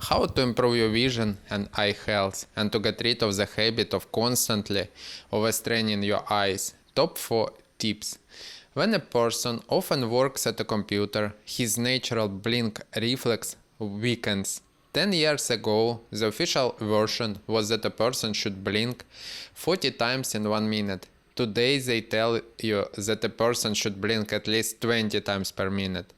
How to improve your vision and eye health and to get rid of the habit of constantly overstraining your eyes. Top 4 tips. When a person often works at a computer, his natural blink reflex weakens. 10 years ago, the official version was that a person should blink 40 times in 1 minute. Today they tell you that a person should blink at least 20 times per minute.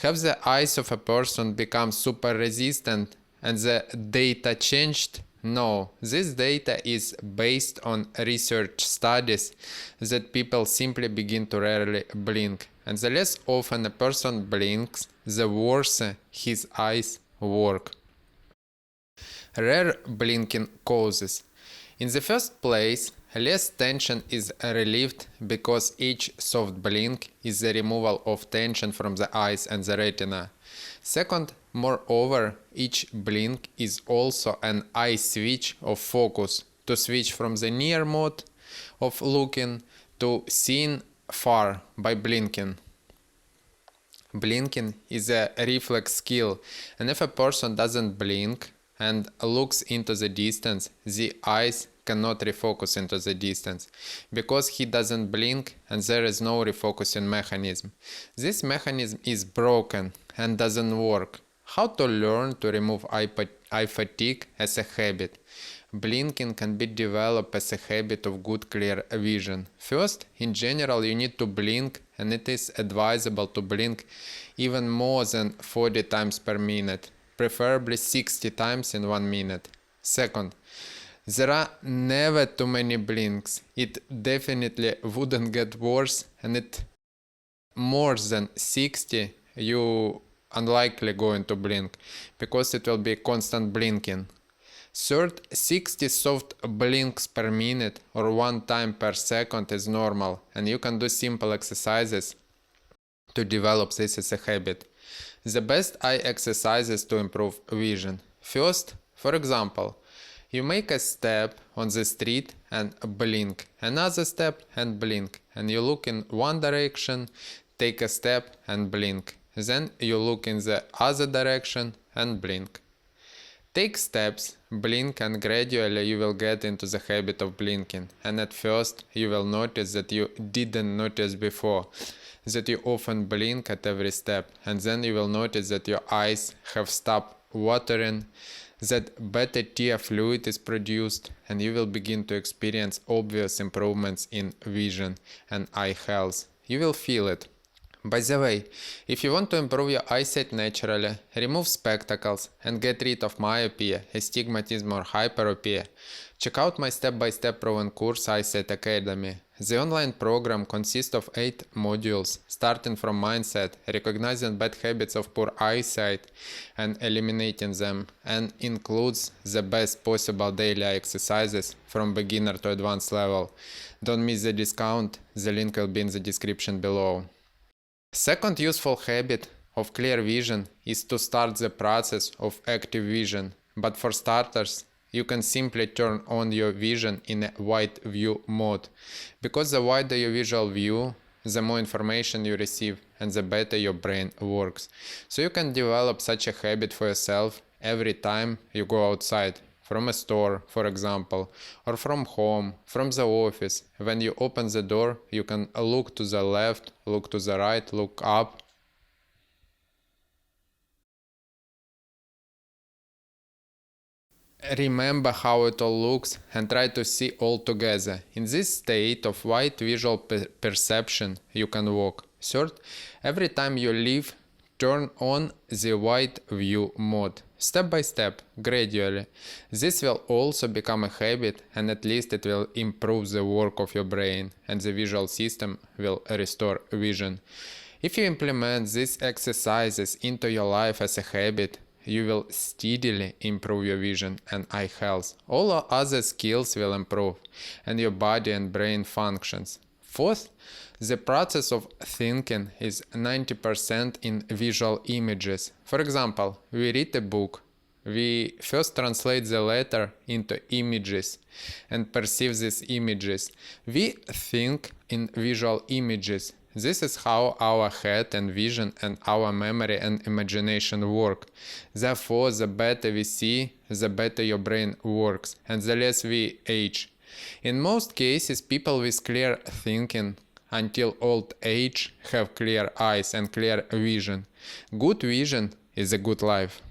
Have the eyes of a person become super resistant and the data changed? No, this data is based on research studies that people simply begin to rarely blink. And the less often a person blinks, the worse his eyes work. Rare blinking causes. In the first place, less tension is relieved because each soft blink is the removal of tension from the eyes and the retina. Second, moreover, each blink is also an eye switch of focus to switch from the near mode of looking to seeing far by blinking. Blinking is a reflex skill, and if a person doesn't blink and looks into the distance, the eyes cannot refocus into the distance because he doesn't blink and there is no refocusing mechanism. This mechanism is broken and doesn't work. How to learn to remove eye fatigue as a habit? Blinking can be developed as a habit of good clear vision. First, in general, you need to blink, and it is advisable to blink even more than 40 times per minute, preferably 60 times in 1 minute. Second, there are never too many blinks. It definitely wouldn't get worse, and at more than 60 you unlikely going to blink because it will be constant blinking. Third, 60 soft blinks per minute or 1 time per second is normal, and you can do simple exercises to develop this as a habit. The best eye exercises to improve vision. First, for example, you make a step on the street and blink, another step and blink, and you look in one direction, take a step and blink. Then you look in the other direction and blink. Take steps, blink, and gradually you will get into the habit of blinking. And at first you will notice that you didn't notice before, that you often blink at every step. And then you will notice that your eyes have stopped watering, that better tear fluid is produced, and you will begin to experience obvious improvements in vision and eye health. You will feel it. By the way, if you want to improve your eyesight naturally, remove spectacles and get rid of myopia, astigmatism or hyperopia, check out my step-by-step proven course Eyesight Academy. The online program consists of 8 modules, starting from mindset, recognizing bad habits of poor eyesight and eliminating them, and includes the best possible daily exercises from beginner to advanced level. Don't miss the discount, the link will be in the description below. Second useful habit of clear vision is to start the process of active vision, but for starters, you can simply turn on your vision in a wide view mode, because the wider your visual view, the more information you receive and the better your brain works. So you can develop such a habit for yourself every time you go outside, from a store, for example, or from home, from the office. When you open the door, you can look to the left, look to the right, look up. Remember how it all looks and try to see all together. In this state of wide visual perception, you can walk. Third, every time you leave, turn on the wide view mode. Step by step, gradually. This will also become a habit, and at least it will improve the work of your brain, and the visual system will restore vision. If you implement these exercises into your life as a habit, you will steadily improve your vision and eye health. All other skills will improve, and your body and brain functions. Fourth, the process of thinking is 90% in visual images. For example, we read a book. We first translate the letter into images and perceive these images. We think in visual images. This is how our head and vision and our memory and imagination work. Therefore, the better we see, the better your brain works, and the less we age. In most cases, people with clear thinking until old age have clear eyes and clear vision. Good vision is a good life.